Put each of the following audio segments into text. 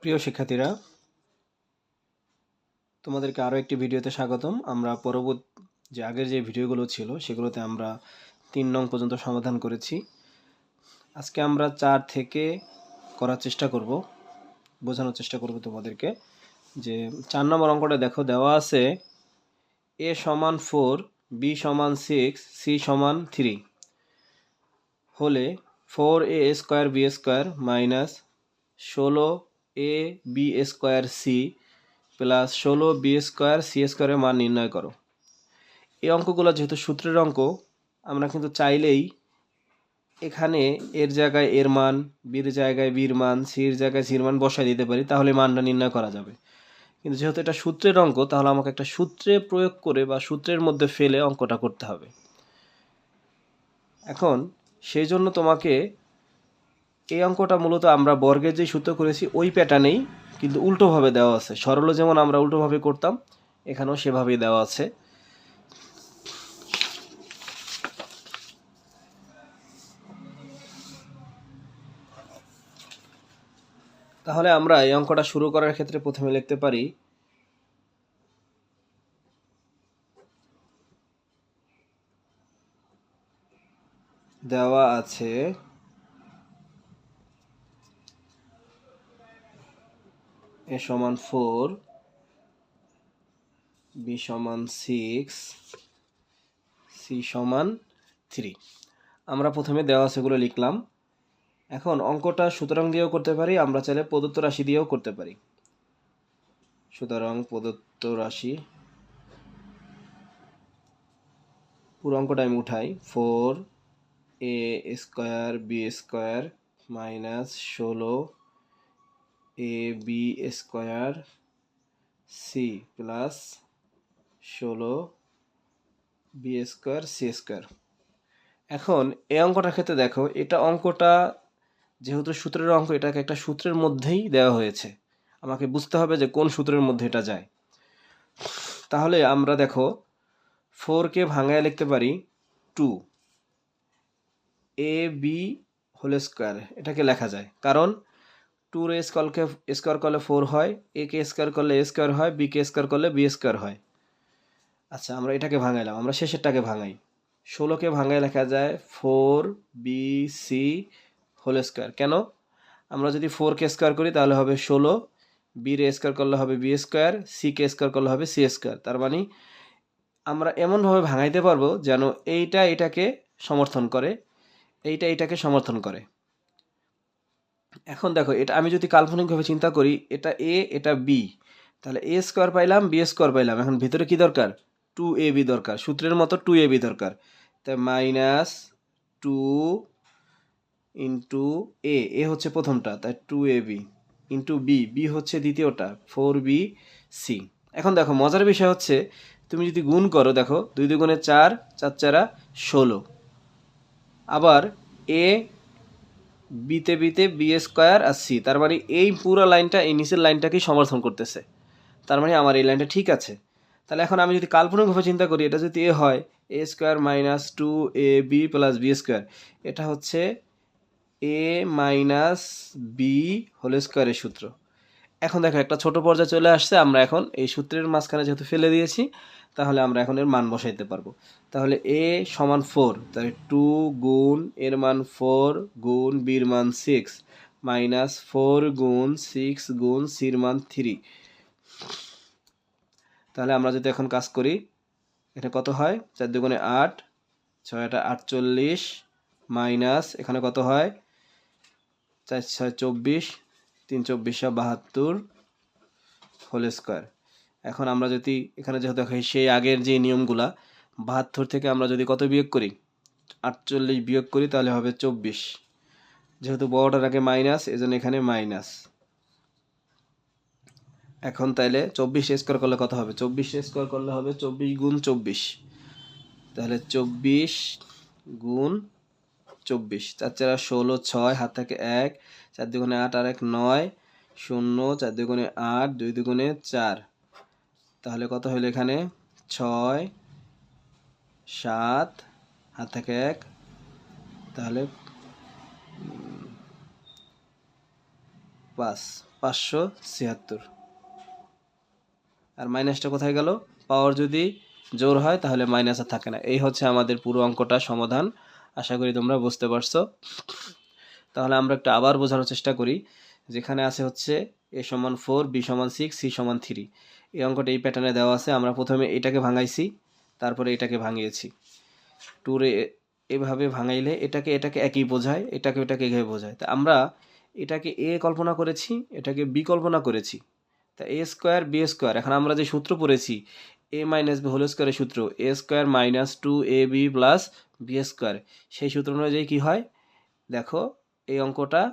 প্রিয় শিক্ষার্থীরা, তোমাদেরকে আরও একটি ভিডিওতে স্বাগতম। আমরা পরবর্তী আগের যে ভিডিওগুলো ছিল সেগুলোতে আমরা 3 নং পর্যন্ত সমাধান করেছি। আজকে আমরা 4 থেকে করার চেষ্টা করব, বোঝানোর চেষ্টা করব তোমাদেরকে যে 4 নম্বর অঙ্কটা দেখো, দেওয়া আছে a সমান 4, b সমান 6, c সমান 3 হলে 4a square b square minus 16a b square c plus 16b square c স্কোয়ারের মান নির্ণয় করো। এই অঙ্কগুলো যেহেতু সূত্রের অঙ্ক, আমরা কিন্তু চাইলেই এখানে এর জায়গায় এর মান, বির জায়গায় বির মান, সির জায়গায় সির মান বসায় দিতে পারি, তাহলে মানটা নির্ণয় করা যাবে। কিন্তু যেহেতু এটা সূত্রের অঙ্ক, তাহলে আমাকে একটা সূত্রে প্রয়োগ করে বা সূত্রের মধ্যে ফেলে অঙ্কটা করতে হবে। এখন সেই জন্য তোমাকে এই অঙ্কটা মূলত আমরা বর্গের যে সূত্র করেছি ওই প্যাটার্নেই, কিন্তু উল্টোভাবে দেওয়া আছে। সরলও যেমন আমরা উল্টোভাবে করতাম, এখানেও সেভাবেই দেওয়া আছে। তাহলে আমরা এই অঙ্কটা শুরু করার ক্ষেত্রে প্রথমে লিখতে পারি দেওয়া আছে a সমান 4, b সমান 6, c সমান 3। আমরা প্রথমে দেওয়া আছেগুলো লিখলাম। এখন অঙ্কটা সুতরাং দিয়েও করতে পারি, আমরা চাইলে প্রদত্ত রাশি দিয়েও করতে পারি। সুতরাং প্রদত্ত রাশি, পুরো অঙ্কটা আমি উঠাই। 4a square b square minus 16ab square c plus 16b square c square. এখন এই অঙ্কটার ক্ষেত্রে দেখো, এটা অঙ্কটা যেহেতু সূত্রের অঙ্ক, এটাকে একটা সূত্রের মধ্যেই দেওয়া হয়েছে। আমাকে বুঝতে হবে যে কোন সূত্রের মধ্যে এটা যায়। তাহলে আমরা দেখো 4কে ভাঙায় লিখতে পারি 2 এ বি হোল স্কোয়ার, এটাকে লেখা যায় কারণ 2 রে স্কোয়ার করলে 4 হয়, এ কে স্কোয়ার করলে এ স্কোয়ার হয়, বি কে স্কোয়ার করলে বি স্কোয়ার হয়। আচ্ছা, আমরা এটাকে ভাঙাইলাম, আমরা শেষেরটাকে ভাঙাই। 16কে ভাঙায় লেখা যায় 4bc হোল স্কোয়ার। কেন? আমরা যদি 4কে স্কোয়ার করি তাহলে হবে 16, বি রে স্কোয়ার করলে হবে B square, C K square করলে হবে সি স্কোয়ার। তার মানে আমরা এমনভাবে ভাঙাইতে পারবো যেন এইটা এটাকে সমর্থন করে, এইটা এটাকে সমর্থন করে। এখন দেখো, এটা আমি যদি কাল্পনিকভাবে চিন্তা করি, এটা এ এটা বি, তাহলে এ স্কোয়ার পাইলাম, বি স্কোয়ার পাইলাম। এখন ভিতরে কি দরকার? 2ab দরকার, সূত্রের মতো 2ab দরকার। তাই মাইনাস 2 ইন্টু এ হচ্ছে প্রথমটা, তাই 2ab ইন্টু বি হচ্ছে দ্বিতীয়টা, 4bc। এখন দেখো, মজার বিষয় হচ্ছে তুমি যদি গুণ করো, দেখো 2 2 4, 4 4 16। আবার এ বিতে বি স্কোয়ার আর সি, তার মানে এই পুরো লাইনটা এই নিচের লাইনটাকেই সমর্থন করতেছে। তার মানে আমার এই লাইনটা ঠিক আছে। তাহলে এখন আমি যদি কাল্পনিকভাবে চিন্তা করি, এটা যদি এ হয়, a square minus 2ab plus b square, এটা হচ্ছে এ মাইনাস বি হোল স্কোয়ারের সূত্র। এখন দেখো, একটা ছোট পর্যায়ে চলে আসছে। আমরা এখন এই সূত্রের মাঝখানে যেহেতু ফেলে দিয়েছি, তাহলে আমরা এখন এর মান বসাইতে পারবো। তাহলে এ সমান 4, তাহলে 2 গুণ এর মান 4 গুণ বির মান 6 মাইনাস 4 গুণ 6 গুণ সির মান 3। তাহলে আমরা যদি এখন কাজ করি, এটা কত হয়? 4 2 8, 6 48 মাইনাস এখানে কত হয়? 4 6 24, 3 24 72 হোল স্কোয়ার। এখন আমরা যদি এখানে যেহেতু সেই আগের যে নিয়মগুলা, 72 থেকে আমরা যদি কত বিয়োগ করি? 48 বিয়োগ করি, তাহলে হবে 24। যেহেতু বড়টার আগে মাইনাস, এজন্য এখানে মাইনাস। এখন তাইলে 24 স্কোয়ার করলে কত হবে? 24 স্কোয়ার করলে হবে 24 গুণ 24, তাহলে 24 গুণ 24, 4 4 16, 6 হাত থেকে 1, 4 2 8 আর 1 9, 0, 4 2 8, 2 2 4। তাহলে কত হলো এখানে? 6 7 হাত থেকে 1, তাহলে 5 576। আর মাইনাসটা কোথায় গেল? পাওয়ার যদি জোর হয় তাহলে মাইনাস আর থাকে না। এই হচ্ছে আমাদের পুরো অঙ্কটা সমাধান। আশা করি তোমরা বুঝতে পারছো। তাহলে আমরা একটা আবার বোঝানোর চেষ্টা করি। যেখানে আছে হচ্ছে a সমান 4, b সমান 6, c সমান 3। এই অঙ্কটা এই প্যাটার্নে দেওয়া আছে। আমরা প্রথমে এটাকে ভাঙাইছি, তারপরে এটাকে ভাঙিয়েছি। টুরে এভাবে ভাঙাইলে এটাকে এটাকে একই বোঝায়, এটাকে এটাকে এভাবে বোঝায়। তা আমরা এটাকে এ কল্পনা করেছি, এটাকে বি কল্পনা করেছি। তা এ স্কোয়ার বি স্কোয়ার, এখন আমরা যে সূত্র পড়েছি এ মাইনাস বি হোল স্কোয়ারের সূত্র, a square minus 2ab plus b square, সেই সূত্র অনুযায়ী কী হয় দেখো, এই অঙ্কটা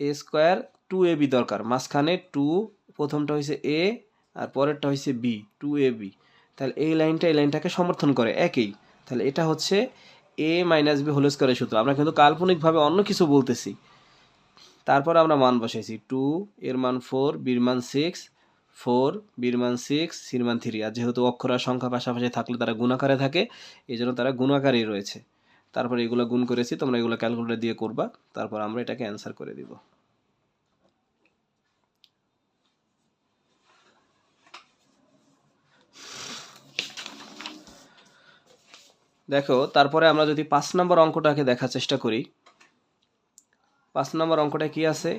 এ স্কোয়ার 2ab দরকার, মাঝখানে 2, প্রথমটা হয়েছে এ আর পরেরটা হয়েছে বি, 2ab। তাহলে এই লাইনটাকে সমর্থন করে একই। তাহলে এটা হচ্ছে এ মাইনাস বি হোল স্কোয়ারের সূত্র। আমরা কিন্তু কাল্পনিকভাবে অন্য কিছু বলতেছি। তারপর আমরা মান বসাইছি, 2 এর মান 4, বির মান 6, 4 বির মান 6, সির মান 3। আর যেহেতু অক্ষর আর সংখ্যা পাশাপাশি থাকলে তারা গুণাকারে থাকে, এই জন্য তারা গুণাকারেই রয়েছে। তারপর এগুলো গুণ করেছি, তোমরা এগুলো ক্যালকুলেটর দিয়ে করবা, তারপর আমরা এটাকে অ্যান্সার করে দিব। দেখো তারপরে আমরা যদি 5 নম্বর অঙ্কটাকে দেখার চেষ্টা করি। 5 নম্বর অঙ্কটা কি আছে,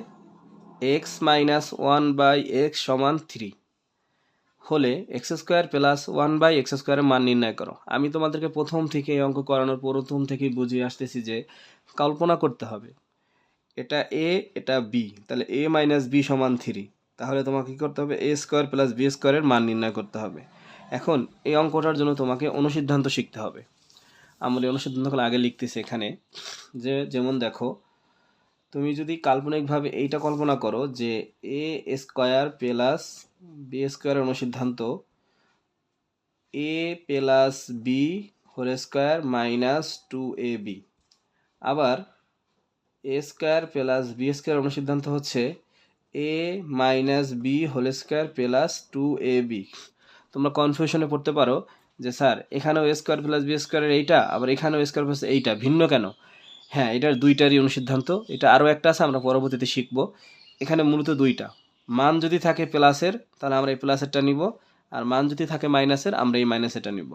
x মাইনাস 1/x সমান 3 হলে এক্স স্কোয়ার প্লাস 1/x স্কোয়ারের মান নির্ণয় করো। আমি তোমাদেরকে প্রথম থেকে এই অঙ্ক করানোর প্রথম থেকেই বুঝিয়ে আসতেছি যে কল্পনা করতে হবে, এটা এ এটা বি, তাহলে এ মাইনাস বি সমান 3। তাহলে তোমাকে কী করতে হবে, এ স্কোয়ার প্লাস বি স্কোয়ারের মান নির্ণয় করতে হবে। এখন এই অঙ্কটার জন্য তোমাকে অনুসিদ্ধান্ত শিখতে হবে। আমরা অনুসিদ্ধান্তগুলো আগে লিখতেছি এখানে, যেমন দেখো, তুমি যদি কাল্পনিকভাবে এইটা কল্পনা করো যে এ স্কোয়ার প্লাস বি স্কোয়ারের অনুসিদ্ধান্ত a plus b whole square minus 2ab, আবার a square plus b square অনুসিদ্ধান্ত হচ্ছে a minus b whole square plus 2ab। তোমরা কনফিউশনে পড়তে পারো যে স্যার এখানেও এ স্কোয়ার প্লাস বি স্কোয়ারের এইটা, আবার এখানেও স্কোয়ার প্লাস এইটা ভিন্ন কেন? হ্যাঁ, এটার দুইটারই অনুসিদ্ধান্ত। এটা আরও একটা আছে, আমরা পরবর্তীতে শিখব। এখানে মূলত দুইটা মান যদি থাকে প্লাসের, তাহলে আমরা এই প্লাসেরটা নিব, আর মান যদি থাকে মাইনাসের, আমরা এই মাইনাসেরটা নিব।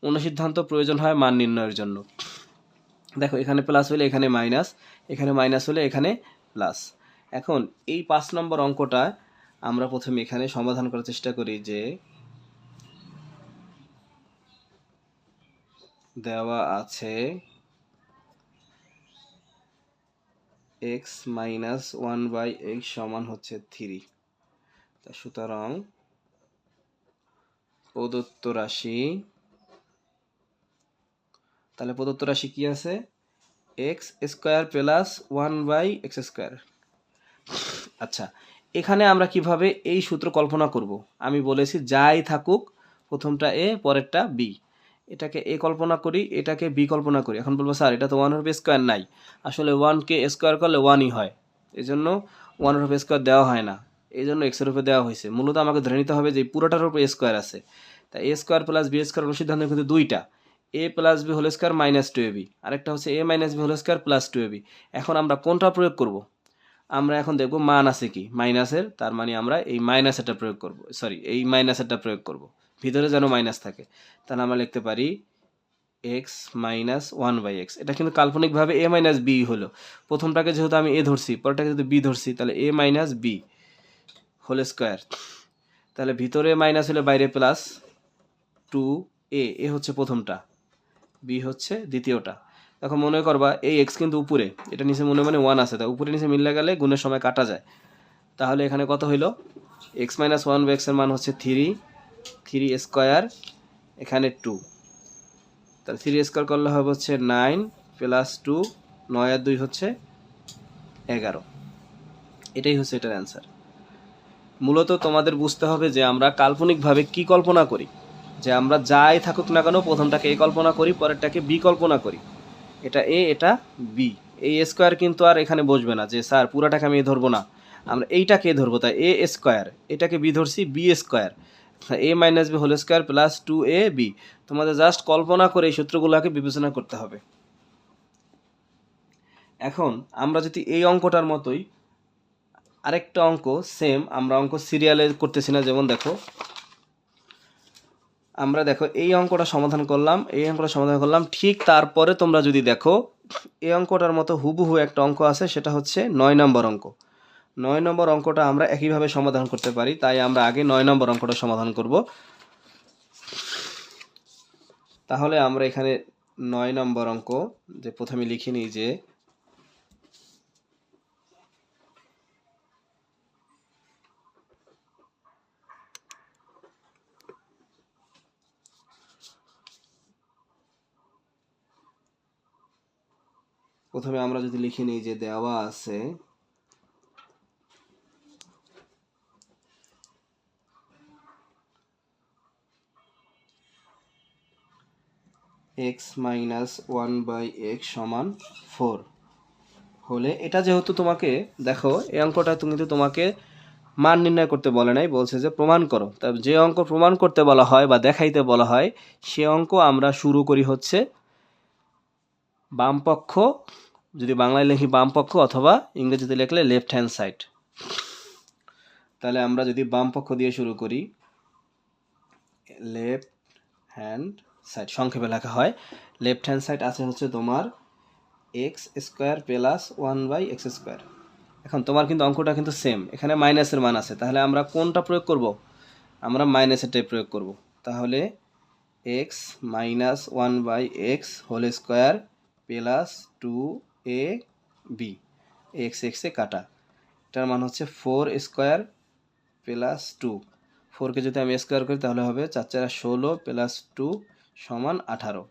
অনুসিদ্ধান্ত প্রয়োজন হয় মান নির্ণয়ের জন্য। দেখো এখানে প্লাস হলে এখানে মাইনাস, এখানে মাইনাস হলে এখানে প্লাস। এখন এই 5 নম্বর অঙ্কটা আমরা প্রথমে এখানে সমাধান করার চেষ্টা করি যে দেওয়া আছে x মাইনাস 1/x সমান হচ্ছে 3। তা সুতরাং প্রদত্ত রাশি, তাহলে প্রদত্ত রাশি কি আছে, x square plus 1/x square. আচ্ছা, এখানে আমরা কিভাবে এই সূত্র কল্পনা করব? আমি বলেছি যাই থাকুক, প্রথমটা এ পরেরটা বি, এটাকে এ কল্পনা করি, এটাকে বি কল্পনা করি। এখন বলবো স্যার এটা তো 1/2 স্কোয়ার নাই, আসলে 1কে স্কোয়ার করলে 1ই হয়, এই জন্য 1/2 স্কোয়ার দেওয়া হয় না, এই জন্য এক্সের উপরে দেওয়া হয়েছে। মূলত আমাকে ধরে নিতে হবে যে পুরোটার উপরে স্কোয়ার আছে। তা a square plus b square অনুসিদ্ধান্ত কিন্তু দুইটা, a plus b whole square minus 2ab, আরেকটা হচ্ছে a minus b whole square plus 2ab। এখন আমরা কোনটা প্রয়োগ করব? আমরা এখন দেখব মান আছে কি মাইনাসের, তার মানে আমরা এই মাইনাসেরটা প্রয়োগ করব, এই মাইনাসেরটা প্রয়োগ করব, ভিতরে যেন মাইনাস থাকে। তাহলে আমরা লিখতে পারি এক্স মাইনাস 1/x। এটা কিন্তু কাল্পনিকভাবে এ মাইনাস বি হলো। প্রথমটাকে যেহেতু আমি এ ধরছি, পরেরটাকে যেহেতু বি ধরছি, তাহলে এ মাইনাস বি হোল স্কোয়ার। তাহলে ভিতরে মাইনাস হলে বাইরে প্লাস 2a, এ হচ্ছে প্রথমটা, বি হচ্ছে দ্বিতীয়টা। এখন মনে করবা এই এক্স কিন্তু উপরে, এটা নিচে মনে 1 আছে, তা উপরে নিচে মিললে গেলে গুণের সময় কাটা যায়। তাহলে এখানে কত হইল, এক্স মাইনাস 1/x এর মান হচ্ছে 3 স্কোয়ার, এখানে 2, তাহলে 3 স্কোয়ার করলে হবে হচ্ছে 9 প্লাস 2, 9 আর 2 হচ্ছে 11। এটাই হচ্ছে এটার অ্যান্সার। মূলত তোমাদের বুঝতে হবে যে আমরা কাল্পনিকভাবে কি কল্পনা করি, যে আমরা যাই থাকুক না কেন প্রথমটাকে এ কল্পনা করি, পরেরটাকে বি কল্পনা করি। এটা এ এটা বি, এই স্কোয়ার কিন্তু আর এখানে বসবে না যে স্যার পুরাটাকে আমি এ ধরবো না, আমরা এইটাকে এ ধরবো, তাই এ স্কোয়ার, এটাকে বি ধরছি, b square, a minus b whole square plus 2ab। তোমাদের জাস্ট কল্পনা করে এই সূত্রগুলোকে বিবেচনা করতে হবে। এখন আমরা যদি এই অঙ্কটার মতোই আরেকটা অঙ্ক সেম, আমরা অঙ্ক সিরিয়ালে করতেছি না, যেমন দেখো আমরা দেখো এই অঙ্কটা সমাধান করলাম, এই অঙ্কটা সমাধান করলাম, ঠিক তারপরে তোমরা যদি দেখো এই অঙ্কটার মতো হুবহু একটা অঙ্ক আছে, সেটা হচ্ছে 9 নম্বর অঙ্ক। 9 নম্বর অঙ্কটা আমরা একইভাবে সমাধান করতে পারি, তাই আমরা আগে 9 নম্বর অঙ্কটা সমাধান করব। তাহলে আমরা এখানে 9 নম্বর অঙ্ক যে প্রথমে লিখে নিই যে প্রথমে আমরা যদি লিখে নিই যে দেওয়া আছে x মাইনাস 1/x সমান 4 হলে, এটা যেহেতু তোমাকে দেখো এই অঙ্কটা কিন্তু তোমাকে মান নির্ণয় করতে বলে নাই, বলছে যে প্রমাণ করো। তা যে অঙ্ক প্রমাণ করতে বলা হয় বা দেখাইতে বলা হয় সে অঙ্ক আমরা শুরু করি হচ্ছে বাম পক্ষ, যদি বাংলায় লিখি বাম পক্ষ, অথবা ইংরেজিতে লিখলে লেফট হ্যান্ড সাইড। তাহলে আমরা যদি বাম পক্ষ দিয়ে শুরু করি, লেফট হ্যান্ড সাইড সংক্ষেপে লেখা হয়, লেফট হ্যান্ড সাইড আছে হচ্ছে তোমার x square plus 1/x square. এখন তোমার কিন্তু অঙ্কটা কিন্তু সেম, এখানে মাইনাসের মান আছে, তাহলে আমরা কোনটা প্রয়োগ করব? আমরা মাইনাসেরটাই প্রয়োগ করব। তাহলে x minus 1/x whole square plus 2ab, x এক্সে কাটা, এটার মান হচ্ছে 4 স্কোয়ার প্লাস 2, 4কে যদি আমি স্কোয়ার করি তাহলে হবে 4 4 16 প্লাস 2 সমান 18।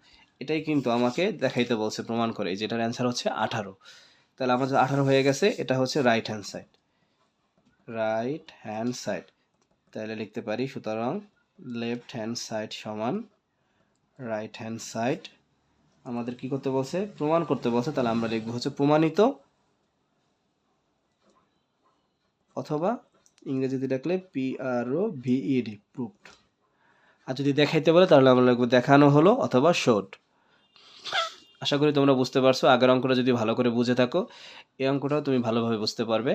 এটাই কিন্তু আমাকে দেখাইতে বলছে প্রমাণ করে, যেটার অ্যান্সার হচ্ছে 18। তাহলে আমাদের 18 হয়ে গেছে, এটা হচ্ছে right hand side, right hand side. তাহলে লিখতে পারি সুতরাং লেফট হ্যান্ড সাইড সমান রাইট হ্যান্ড সাইড। আমাদের কি করতে বলছে? প্রমাণ করতে বলছে, তাহলে আমরা লিখবো হচ্ছে প্রমাণিত, অথবা ইংরেজিতে লিখলে PROVED, প্রুভড। আর যদি দেখাইতে বলে তাহলে আমরা লিখবো দেখানো হলো অথবা শোড। আশা করি তোমরা বুঝতে পারছো। আগের অঙ্কটা যদি ভালো করে বুঝে থাকো এই অঙ্কটাও তুমি ভালোভাবে বুঝতে পারবে।